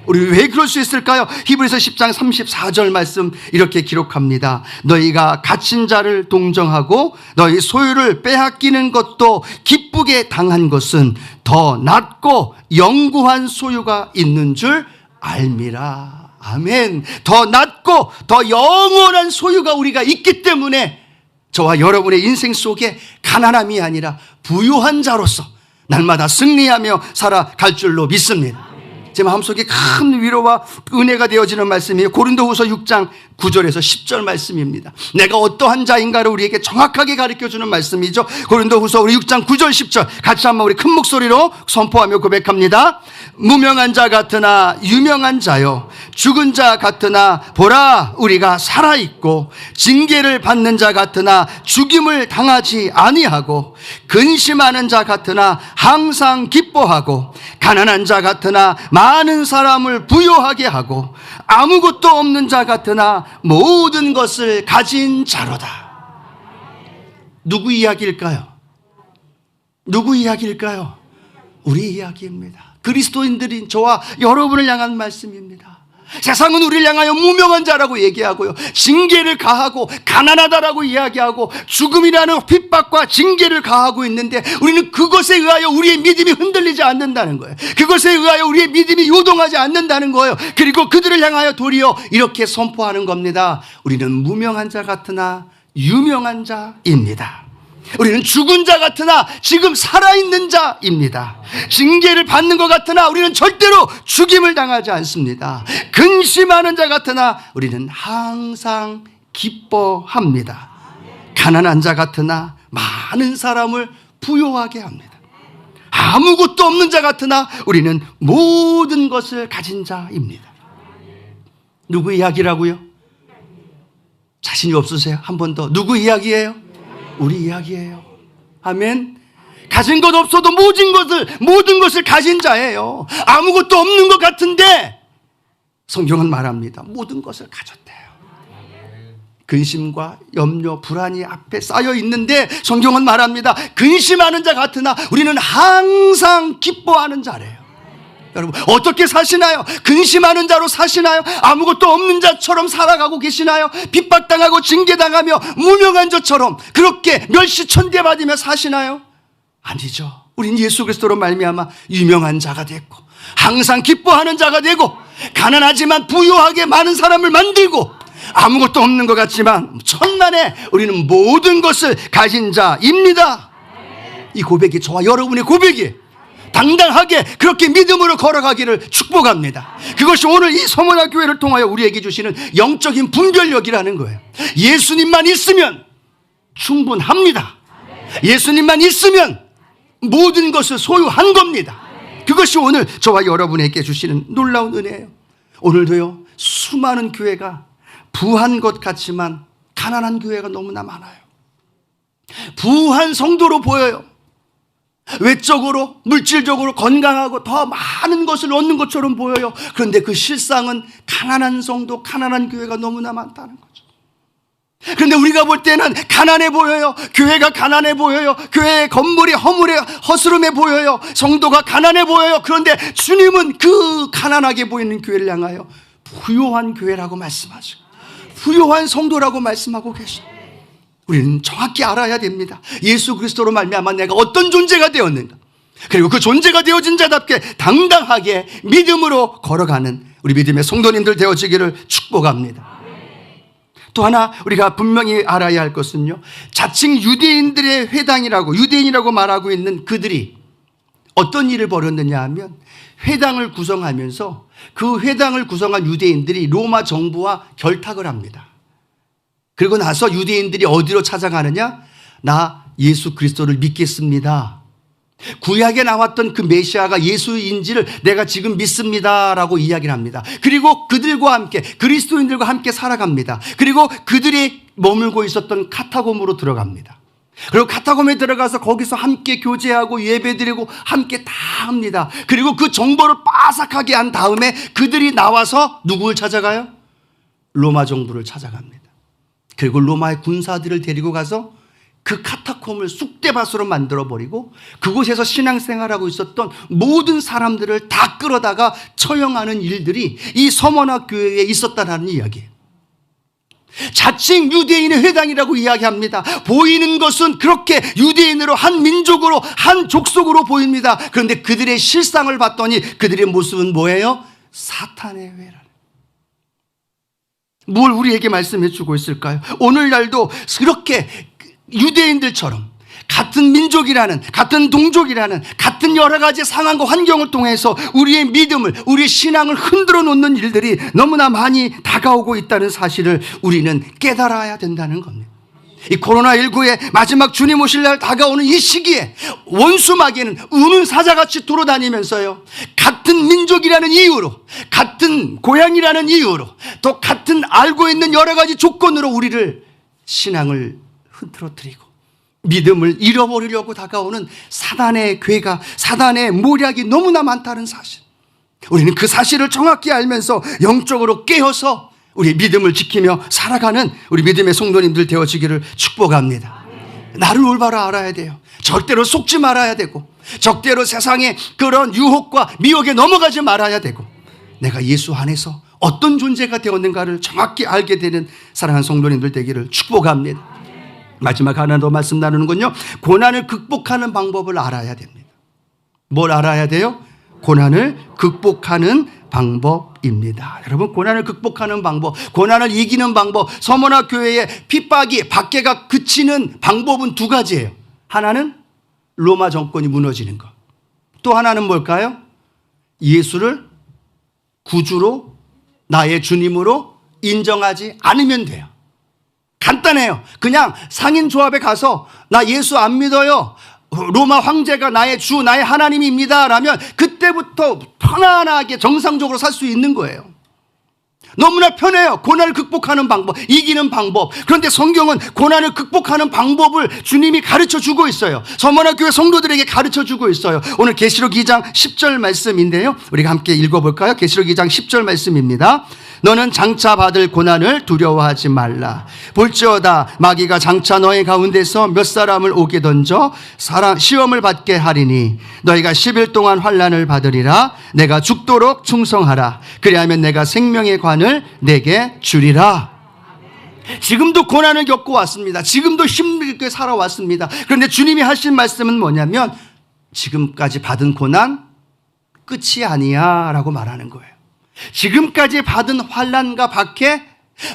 우리 왜 그럴 수 있을까요? 히브리서 10장 34절 말씀 이렇게 기록합니다. 너희가 갇힌 자를 동정하고 너희 소유를 빼앗기는 것도 기쁘게 당한 것은 더 낫고 영구한 소유가 있는 줄 알미라. 아멘. 더 낫고 더 영원한 소유가 우리가 있기 때문에 저와 여러분의 인생 속에 가난함이 아니라 부유한 자로서 날마다 승리하며 살아갈 줄로 믿습니다. 제 마음속에 큰 위로와 은혜가 되어지는 말씀이에요. 고린도후서 6장 9절에서 10절 말씀입니다. 내가 어떠한 자인가를 우리에게 정확하게 가르쳐주는 말씀이죠. 고린도후서 우리 6장 9절 10절 같이 한번 우리 큰 목소리로 선포하며 고백합니다. 무명한 자 같으나 유명한 자요, 죽은 자 같으나 보라 우리가 살아있고, 징계를 받는 자 같으나 죽임을 당하지 아니하고, 근심하는 자 같으나 항상 기뻐하고, 가난한 자 같으나 많은 사람을 부유하게 하고, 아무것도 없는 자 같으나 모든 것을 가진 자로다. 누구 이야기일까요? 누구 이야기일까요? 우리 이야기입니다. 그리스도인들인 저와 여러분을 향한 말씀입니다. 세상은 우리를 향하여 무명한 자라고 얘기하고요, 징계를 가하고 가난하다라고 이야기하고 죽음이라는 핍박과 징계를 가하고 있는데 우리는 그것에 의하여 우리의 믿음이 흔들리지 않는다는 거예요. 그것에 의하여 우리의 믿음이 요동하지 않는다는 거예요. 그리고 그들을 향하여 도리어 이렇게 선포하는 겁니다. 우리는 무명한 자 같으나 유명한 자입니다. 우리는 죽은 자 같으나 지금 살아있는 자입니다. 징계를 받는 것 같으나 우리는 절대로 죽임을 당하지 않습니다. 근심하는 자 같으나 우리는 항상 기뻐합니다. 가난한 자 같으나 많은 사람을 부유하게 합니다. 아무것도 없는 자 같으나 우리는 모든 것을 가진 자입니다. 누구 이야기라고요? 자신이 없으세요? 한 번 더. 누구 이야기예요? 우리 이야기예요. 아멘. 가진 것 없어도 모든 것을 가진 자예요. 아무것도 없는 것 같은데 성경은 말합니다. 모든 것을 가졌대요. 근심과 염려, 불안이 앞에 쌓여 있는데 성경은 말합니다. 근심하는 자 같으나 우리는 항상 기뻐하는 자래요. 여러분, 어떻게 사시나요? 근심하는 자로 사시나요? 아무것도 없는 자처럼 살아가고 계시나요? 핍박당하고 징계당하며 무명한 자처럼 그렇게 멸시천대받으며 사시나요? 아니죠. 우린 예수 그리스도로 말미암아 유명한 자가 됐고, 항상 기뻐하는 자가 되고, 가난하지만 부유하게 많은 사람을 만들고, 아무것도 없는 것 같지만 천만에 우리는 모든 것을 가진 자입니다. 이 고백이 저와 여러분의 고백이에요. 당당하게 그렇게 믿음으로 걸어가기를 축복합니다. 그것이 오늘 이 서문화 교회를 통하여 우리에게 주시는 영적인 분별력이라는 거예요. 예수님만 있으면 충분합니다. 예수님만 있으면 모든 것을 소유한 겁니다. 그것이 오늘 저와 여러분에게 주시는 놀라운 은혜예요. 오늘도요, 수많은 교회가 부한 것 같지만 가난한 교회가 너무나 많아요. 부한 성도로 보여요. 외적으로, 물질적으로 건강하고 더 많은 것을 얻는 것처럼 보여요. 그런데 그 실상은 가난한 성도, 가난한 교회가 너무나 많다는 거죠. 그런데 우리가 볼 때는 가난해 보여요. 교회가 가난해 보여요. 교회의 건물이 허스름해 보여요. 성도가 가난해 보여요. 그런데 주님은 그 가난하게 보이는 교회를 향하여 부유한 교회라고 말씀하시고, 부유한 성도라고 말씀하고 계십니다. 우리는 정확히 알아야 됩니다. 예수 그리스도로 말미암아 내가 어떤 존재가 되었는가, 그리고 그 존재가 되어진 자답게 당당하게 믿음으로 걸어가는 우리 믿음의 성도님들 되어지기를 축복합니다. 또 하나 우리가 분명히 알아야 할 것은요, 자칭 유대인들의 유대인이라고 말하고 있는 그들이 어떤 일을 벌였느냐 하면, 회당을 구성하면서 그 회당을 구성한 유대인들이 로마 정부와 결탁을 합니다. 그리고 나서 유대인들이 어디로 찾아가느냐? 나 예수 그리스도를 믿겠습니다. 구약에 나왔던 그 메시아가 예수인지를 내가 지금 믿습니다라고 이야기를 합니다. 그리고 그들과 함께 그리스도인들과 함께 살아갑니다. 그리고 그들이 머물고 있었던 카타콤으로 들어갑니다. 그리고 카타콤에 들어가서 거기서 함께 교제하고 예배드리고 함께 다 합니다. 그리고 그 정보를 빠삭하게 한 다음에 그들이 나와서 누구를 찾아가요? 로마 정부를 찾아갑니다. 그리고 로마의 군사들을 데리고 가서 그 카타콤을 쑥대밭으로 만들어버리고 그곳에서 신앙생활하고 있었던 모든 사람들을 다 끌어다가 처형하는 일들이 이 서머나 교회에 있었다는 이야기예요. 자칭 유대인의 회당이라고 이야기합니다. 보이는 것은 그렇게 유대인으로 한 민족으로 한 족속으로 보입니다. 그런데 그들의 실상을 봤더니 그들의 모습은 뭐예요? 사탄의 회라는. 뭘 우리에게 말씀해 주고 있을까요? 오늘날도 그렇게 유대인들처럼 같은 민족이라는, 같은 동족이라는, 같은 여러 가지 상황과 환경을 통해서 우리의 믿음을, 우리의 신앙을 흔들어 놓는 일들이 너무나 많이 다가오고 있다는 사실을 우리는 깨달아야 된다는 겁니다. 이 코로나19의 마지막 주님 오실 날 다가오는 이 시기에 원수 마귀는 우는 사자같이 돌아다니면서요, 같은 민족이라는 이유로, 같은 고향이라는 이유로, 또 같은 알고 있는 여러 가지 조건으로 우리를, 신앙을 흐트러뜨리고 믿음을 잃어버리려고 다가오는 사단의 괴가, 사단의 모략이 너무나 많다는 사실, 우리는 그 사실을 정확히 알면서 영적으로 깨어서 우리 믿음을 지키며 살아가는 우리 믿음의 성도님들 되어지기를 축복합니다. 나를 올바로 알아야 돼요. 절대로 속지 말아야 되고, 절대로 세상의 그런 유혹과 미혹에 넘어가지 말아야 되고, 내가 예수 안에서 어떤 존재가 되었는가를 정확히 알게 되는 사랑하는 성도님들 되기를 축복합니다. 마지막 하나 더 말씀 나누는군요. 고난을 극복하는 방법을 알아야 됩니다. 뭘 알아야 돼요? 고난을 극복하는 방법입니다. 여러분, 고난을 극복하는 방법, 고난을 이기는 방법, 서머나 교회의 핍박이, 박해가 그치는 방법은 두 가지예요. 하나는 로마 정권이 무너지는 것. 또 하나는 뭘까요? 예수를 구주로, 나의 주님으로 인정하지 않으면 돼요. 간단해요. 그냥 상인조합에 가서 나 예수 안 믿어요, 로마 황제가 나의 주, 나의 하나님입니다 라면 그때부터 편안하게 정상적으로 살 수 있는 거예요. 너무나 편해요. 고난을 극복하는 방법, 이기는 방법. 그런데 성경은 고난을 극복하는 방법을 주님이 가르쳐 주고 있어요. 서머나 교회 성도들에게 가르쳐 주고 있어요. 오늘 계시록 2장 10절 말씀인데요, 우리가 함께 읽어볼까요? 계시록 2장 10절 말씀입니다. 너는 장차 받을 고난을 두려워하지 말라. 볼지어다 마귀가 장차 너희 가운데서 몇 사람을 오게 던져 시험을 받게 하리니 너희가 10일 동안 환난을 받으리라. 내가 죽도록 충성하라. 그리하면 내가 생명의 관을 내게 주리라. 지금도 고난을 겪고 왔습니다. 지금도 힘들게 살아왔습니다. 그런데 주님이 하신 말씀은 뭐냐면 지금까지 받은 고난 끝이 아니야 라고 말하는 거예요. 지금까지 받은 환난과 박해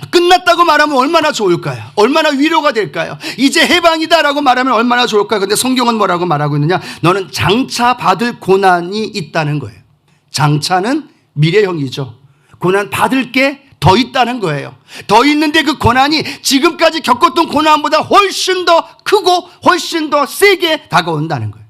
끝났다고 말하면 얼마나 좋을까요? 얼마나 위로가 될까요? 이제 해방이다라고 말하면 얼마나 좋을까요? 그런데 성경은 뭐라고 말하고 있느냐? 너는 장차 받을 고난이 있다는 거예요. 장차는 미래형이죠. 고난 받을 게 더 있다는 거예요. 더 있는데 그 고난이 지금까지 겪었던 고난보다 훨씬 더 크고 훨씬 더 세게 다가온다는 거예요.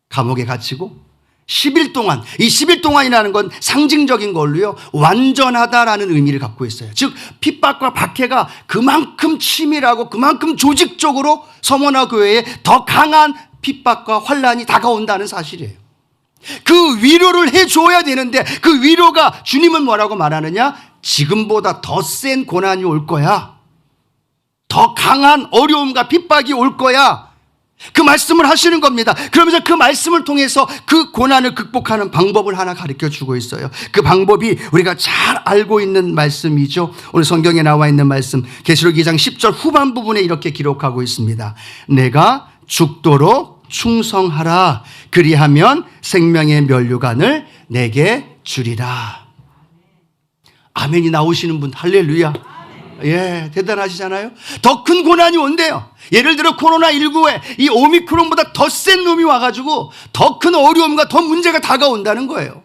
감옥에 갇히고 10일 동안, 이 10일 동안이라는 건 상징적인 걸로요, 완전하다라는 의미를 갖고 있어요. 즉 핍박과 박해가 그만큼 치밀하고 그만큼 조직적으로 서머나 교회에 더 강한 핍박과 환난이 다가온다는 사실이에요. 그 위로를 해줘야 되는데 그 위로가, 주님은 뭐라고 말하느냐? 지금보다 더 센 고난이 올 거야. 더 강한 어려움과 핍박이 올 거야. 그 말씀을 하시는 겁니다. 그러면서 그 말씀을 통해서 그 고난을 극복하는 방법을 하나 가르쳐 주고 있어요. 그 방법이 우리가 잘 알고 있는 말씀이죠. 오늘 성경에 나와 있는 말씀, 계시록 2장 10절 후반 부분에 이렇게 기록하고 있습니다. 내가 죽도록 충성하라. 그리하면 생명의 면류관을 내게 주리라. 아멘이 나오시는 분, 할렐루야. 예, 대단하시잖아요. 더 큰 고난이 온대요. 예를 들어 코로나19에 이 오미크론보다 더 센 놈이 와가지고 더 큰 어려움과 더 문제가 다가온다는 거예요.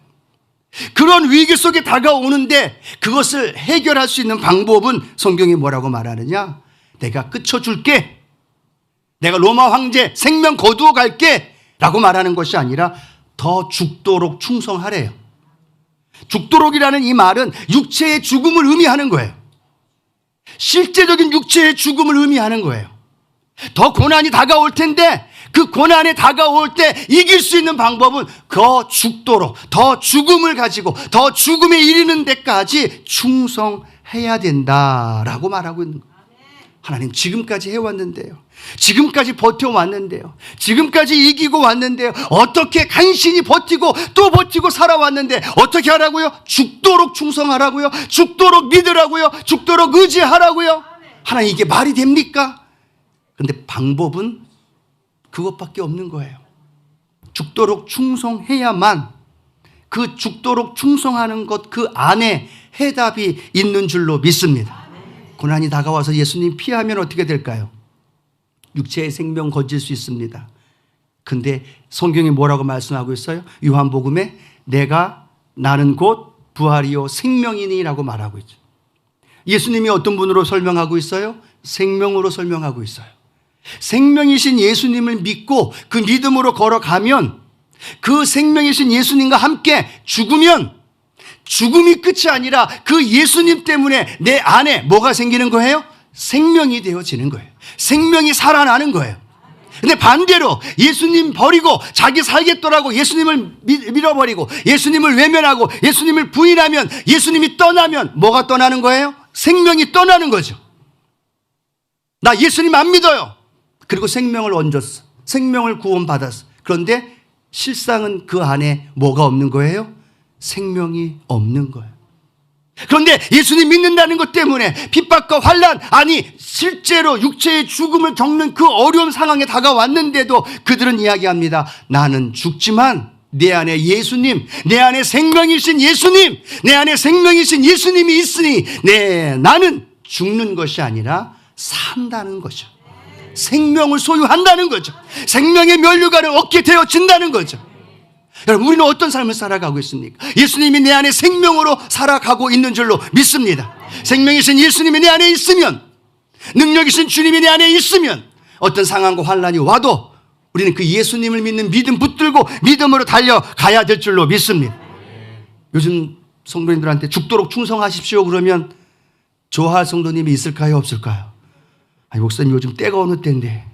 그런 위기 속에 다가오는데 그것을 해결할 수 있는 방법은 성경이 뭐라고 말하느냐? 내가 끝쳐줄게. 내가 로마 황제 생명 거두어 갈게. 라고 말하는 것이 아니라 더 죽도록 충성하래요. 죽도록이라는 이 말은 육체의 죽음을 의미하는 거예요. 실제적인 육체의 죽음을 의미하는 거예요. 더 고난이 다가올 텐데 그 고난이 다가올 때 이길 수 있는 방법은 더 죽도록, 더 죽음을 가지고 더 죽음에 이르는 데까지 충성해야 된다라고 말하고 있는 거예요. 하나님 지금까지 해왔는데요. 지금까지 버텨왔는데요. 지금까지 이기고 왔는데요. 어떻게 간신히 버티고 또 버티고 살아왔는데 어떻게 하라고요? 죽도록 충성하라고요? 죽도록 믿으라고요? 죽도록 의지하라고요? 하나님 이게 말이 됩니까? 그런데 방법은 그것밖에 없는 거예요. 죽도록 충성해야만 그 죽도록 충성하는 것 그 안에 해답이 있는 줄로 믿습니다. 고난이 다가와서 예수님 피하면 어떻게 될까요? 육체의 생명 건질 수 있습니다. 근데 성경이 뭐라고 말씀하고 있어요? 요한복음에 나는 곧 부활이요 생명이니라고 말하고 있죠. 예수님이 어떤 분으로 설명하고 있어요? 생명으로 설명하고 있어요. 생명이신 예수님을 믿고 그 믿음으로 걸어가면 그 생명이신 예수님과 함께 죽으면 죽음이 끝이 아니라 그 예수님 때문에 내 안에 뭐가 생기는 거예요? 생명이 되어지는 거예요. 생명이 살아나는 거예요. 근데 반대로 예수님 버리고 자기 살겠더라고 예수님을 밀어버리고 예수님을 외면하고 예수님을 부인하면 예수님이 떠나면 뭐가 떠나는 거예요? 생명이 떠나는 거죠. 나 예수님 안 믿어요. 그리고 생명을 얹었어. 생명을 구원받았어. 그런데 실상은 그 안에 뭐가 없는 거예요? 생명이 없는 거예요. 그런데 예수님 믿는다는 것 때문에 핍박과 환난, 아니 실제로 육체의 죽음을 겪는 그 어려운 상황에 다가왔는데도 그들은 이야기합니다. 나는 죽지만 내 안에 예수님, 내 안에 생명이신 예수님, 내 안에 생명이신 예수님이 있으니 나는 죽는 것이 아니라 산다는 거죠. 생명을 소유한다는 거죠. 생명의 면류관을 얻게 되어진다는 거죠. 여러분, 우리는 어떤 삶을 살아가고 있습니까? 예수님이 내 안에 생명으로 살아가고 있는 줄로 믿습니다. 생명이신 예수님이 내 안에 있으면, 능력이신 주님이 내 안에 있으면 어떤 상황과 환난이 와도 우리는 그 예수님을 믿는 믿음 붙들고 믿음으로 달려가야 될 줄로 믿습니다. 요즘 성도님들한테 죽도록 충성하십시오 그러면 좋아할 성도님이 있을까요? 없을까요? 아니, 목사님 요즘 때가 어느 때인데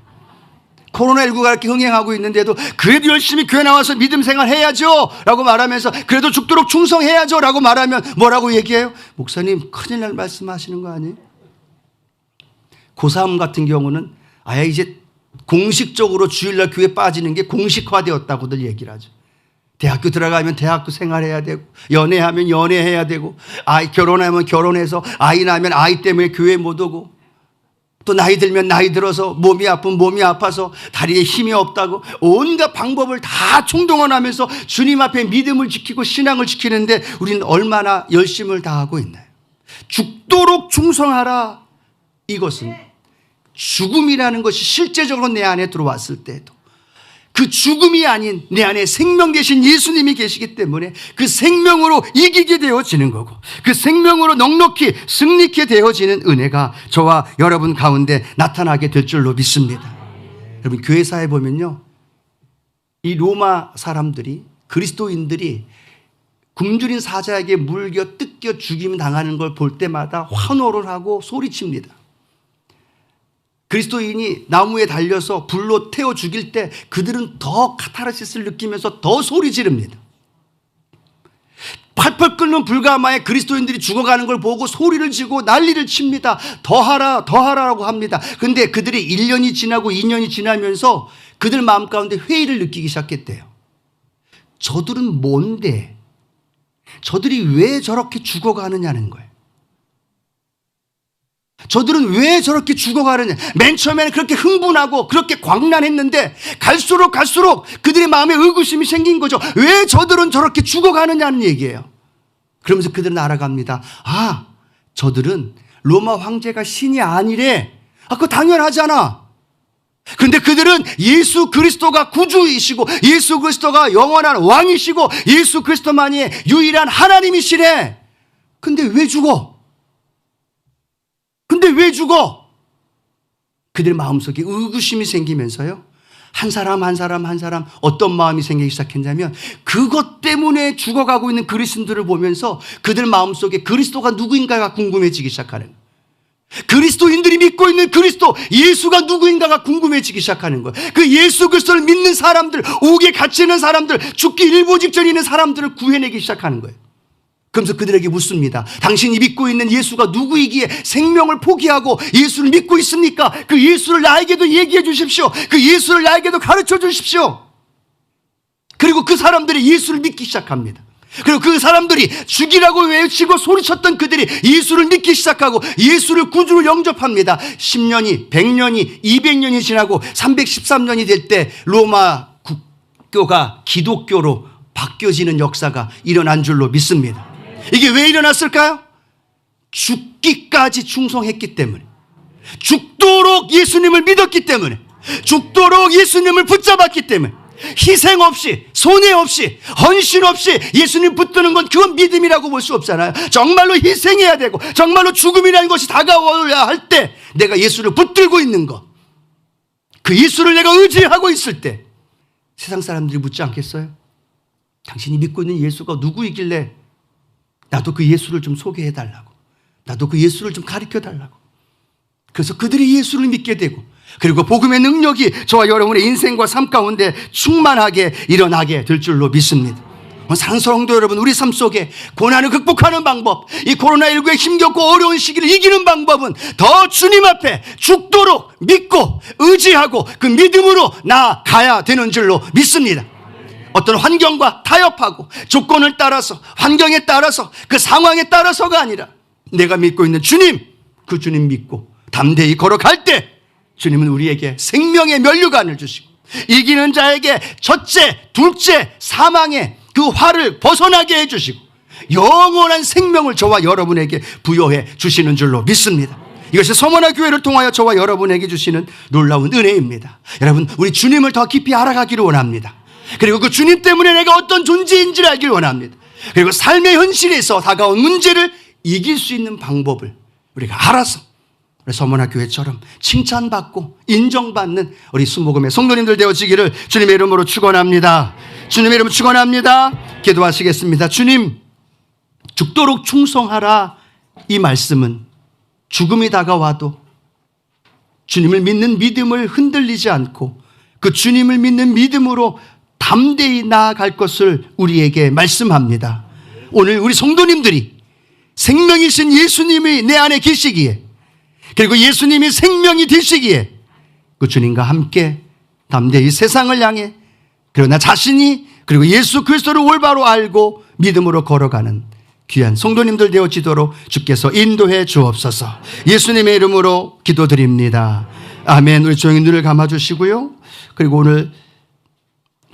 코로나19가 이렇게 흥행하고 있는데도 그래도 열심히 교회 나와서 믿음 생활 해야죠 라고 말하면서 그래도 죽도록 충성해야죠 라고 말하면 뭐라고 얘기해요? 목사님 큰일 날 말씀하시는 거 아니에요? 고3 같은 경우는 아예 이제 공식적으로 주일날 교회 빠지는 게 공식화되었다고들 얘기를 하죠. 대학교 들어가면 대학교 생활해야 되고 연애하면 연애해야 되고 아이 결혼하면 결혼해서 아이 낳으면 아이 때문에 교회 못 오고 또 나이 들면 나이 들어서 몸이 아프면 몸이 아파서 다리에 힘이 없다고 온갖 방법을 다 총동원하면서 주님 앞에 믿음을 지키고 신앙을 지키는데 우리는 얼마나 열심을 다하고 있나요? 죽도록 충성하라. 이것은 죽음이라는 것이 실제적으로 내 안에 들어왔을 때에도 그 죽음이 아닌 내 안에 생명 되신 예수님이 계시기 때문에 그 생명으로 이기게 되어지는 거고 그 생명으로 넉넉히 승리케 되어지는 은혜가 저와 여러분 가운데 나타나게 될 줄로 믿습니다. 여러분 교회사에 보면요, 이 로마 사람들이 그리스도인들이 굶주린 사자에게 물겨 뜯겨 죽임 당하는 걸 볼 때마다 환호를 하고 소리칩니다. 그리스도인이 나무에 달려서 불로 태워 죽일 때 그들은 더 카타르시스를 느끼면서 더 소리 지릅니다. 팔팔 끓는 불가마에 그리스도인들이 죽어가는 걸 보고 소리를 지고 난리를 칩니다. 더하라 더하라라고 합니다. 그런데 그들이 1년이 지나고 2년이 지나면서 그들 마음 가운데 회의를 느끼기 시작했대요. 저들은 뭔데? 저들이 왜 저렇게 죽어가느냐는 거예요. 저들은 왜 저렇게 죽어가느냐. 맨 처음에는 그렇게 흥분하고 그렇게 광란했는데 갈수록 그들의 마음에 의구심이 생긴 거죠. 왜 저들은 저렇게 죽어가느냐는 얘기예요. 그러면서 그들은 알아갑니다. 아, 저들은 로마 황제가 신이 아니래. 아, 그거 당연하잖아. 그런데 그들은 예수 그리스도가 구주이시고 예수 그리스도가 영원한 왕이시고 예수 그리스도만이 유일한 하나님이시래. 근데 왜 죽어? 근데 왜 죽어? 그들 마음속에 의구심이 생기면서요, 한 사람 어떤 마음이 생기기 시작했냐면, 그것 때문에 죽어가고 있는 그리스도인들을 보면서 그들 마음속에 그리스도가 누구인가가 궁금해지기 시작하는 거예요. 그리스도인들이 믿고 있는 그리스도 예수가 누구인가가 궁금해지기 시작하는 거예요. 그 예수 그리스도를 믿는 사람들, 옥에 갇혀 있는 사람들, 죽기 일보 직전에 있는 사람들을 구해내기 시작하는 거예요. 그러면서 그들에게 묻습니다. 당신이 믿고 있는 예수가 누구이기에 생명을 포기하고 예수를 믿고 있습니까? 그 예수를 나에게도 얘기해 주십시오. 그 예수를 나에게도 가르쳐 주십시오. 그리고 그 사람들이 예수를 믿기 시작합니다. 그리고 그 사람들이 죽이라고 외치고 소리쳤던 그들이 예수를 믿기 시작하고 예수를 구주로 영접합니다. 10년이, 100년이, 200년이 지나고 313년이 될 때 로마 국교가 기독교로 바뀌어지는 역사가 일어난 줄로 믿습니다. 이게 왜 일어났을까요? 죽기까지 충성했기 때문에, 죽도록 예수님을 믿었기 때문에, 죽도록 예수님을 붙잡았기 때문에, 희생 없이, 손해 없이, 헌신 없이 예수님 붙드는 건 그건 믿음이라고 볼 수 없잖아요. 정말로 희생해야 되고 정말로 죽음이라는 것이 다가와야 할 때 내가 예수를 붙들고 있는 것, 그 예수를 내가 의지하고 있을 때 세상 사람들이 묻지 않겠어요? 당신이 믿고 있는 예수가 누구이길래 나도 그 예수를 좀 소개해달라고, 나도 그 예수를 좀 가르쳐달라고. 그래서 그들이 예수를 믿게 되고, 그리고 복음의 능력이 저와 여러분의 인생과 삶 가운데 충만하게 일어나게 될 줄로 믿습니다. 사랑하는 성도 여러분, 우리 삶 속에 고난을 극복하는 방법, 이 코로나19의 힘겹고 어려운 시기를 이기는 방법은 더 주님 앞에 죽도록 믿고 의지하고 그 믿음으로 나아가야 되는 줄로 믿습니다. 어떤 환경과 타협하고 조건을 따라서, 환경에 따라서, 그 상황에 따라서가 아니라 내가 믿고 있는 주님, 그 주님 믿고 담대히 걸어갈 때 주님은 우리에게 생명의 면류관을 주시고 이기는 자에게 첫째, 둘째 사망의 그 화를 벗어나게 해주시고 영원한 생명을 저와 여러분에게 부여해 주시는 줄로 믿습니다. 이것이 서머나 교회를 통하여 저와 여러분에게 주시는 놀라운 은혜입니다. 여러분, 우리 주님을 더 깊이 알아가기를 원합니다. 그리고 그 주님 때문에 내가 어떤 존재인지를 알기를 원합니다. 그리고 삶의 현실에서 다가온 문제를 이길 수 있는 방법을 우리가 알아서 우리 서머나 교회처럼 칭찬받고 인정받는 우리 순복음의 성도님들 되어지기를 주님의 이름으로 축원합니다. 주님의 이름으로 축원합니다. 기도하시겠습니다. 주님, 죽도록 충성하라. 이 말씀은 죽음이 다가와도 주님을 믿는 믿음을 흔들리지 않고 그 주님을 믿는 믿음으로 담대히 나아갈 것을 우리에게 말씀합니다. 오늘 우리 성도님들이 생명이신 예수님이 내 안에 계시기에, 그리고 예수님이 생명이 되시기에 그 주님과 함께 담대히 세상을 향해, 그리고 나 자신이, 그리고 예수 그리스도를 올바로 알고 믿음으로 걸어가는 귀한 성도님들 되어지도록 주께서 인도해 주옵소서. 예수님의 이름으로 기도드립니다. 아멘. 우리 조용히 눈을 감아주시고요. 그리고 오늘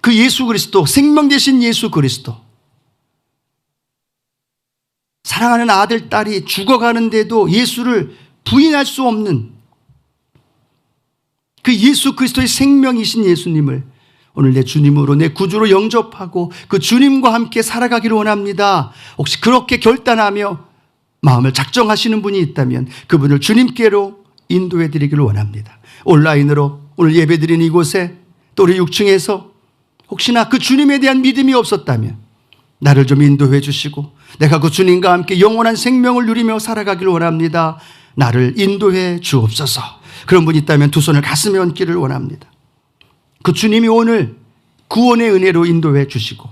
그 예수 그리스도, 생명 되신 예수 그리스도, 사랑하는 아들, 딸이 죽어가는데도 예수를 부인할 수 없는 그 예수 그리스도의 생명이신 예수님을 오늘 내 주님으로, 내 구주로 영접하고 그 주님과 함께 살아가기를 원합니다. 혹시 그렇게 결단하며 마음을 작정하시는 분이 있다면 그분을 주님께로 인도해 드리기를 원합니다. 온라인으로 오늘 예배 드린 이곳에, 또 우리 6층에서 혹시나 그 주님에 대한 믿음이 없었다면 나를 좀 인도해 주시고 내가 그 주님과 함께 영원한 생명을 누리며 살아가기를 원합니다. 나를 인도해 주옵소서. 그런 분이 있다면 두 손을 가슴에 얹기를 원합니다. 그 주님이 오늘 구원의 은혜로 인도해 주시고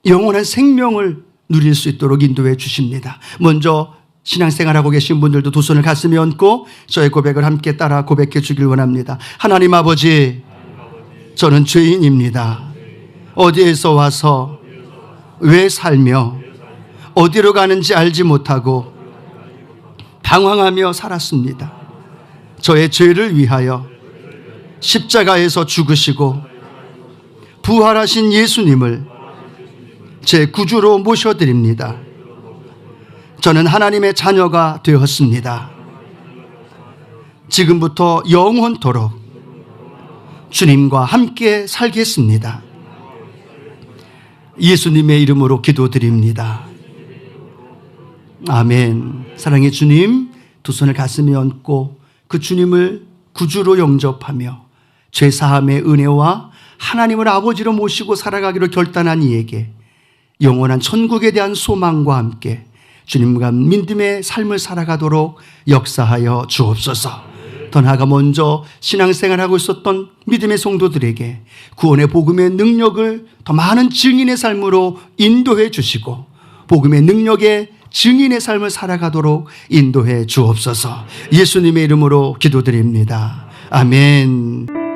영원한 생명을 누릴 수 있도록 인도해 주십니다. 먼저 신앙생활하고 계신 분들도 두 손을 가슴에 얹고 저의 고백을 함께 따라 고백해 주길 원합니다. 하나님 아버지, 저는 죄인입니다. 어디에서 와서 왜 살며 어디로 가는지 알지 못하고 방황하며 살았습니다. 저의 죄를 위하여 십자가에서 죽으시고 부활하신 예수님을 제 구주로 모셔드립니다. 저는 하나님의 자녀가 되었습니다. 지금부터 영원토록 주님과 함께 살겠습니다. 예수님의 이름으로 기도드립니다. 아멘. 사랑의 주님, 두 손을 가슴에 얹고 그 주님을 구주로 영접하며 죄사함의 은혜와 하나님을 아버지로 모시고 살아가기로 결단한 이에게 영원한 천국에 대한 소망과 함께 주님과 믿음의 삶을 살아가도록 역사하여 주옵소서. 더 나아가 먼저 신앙생활하고 있었던 믿음의 성도들에게 구원의 복음의 능력을 더 많은 증인의 삶으로 인도해 주시고 복음의 능력에 증인의 삶을 살아가도록 인도해 주옵소서. 예수님의 이름으로 기도드립니다. 아멘.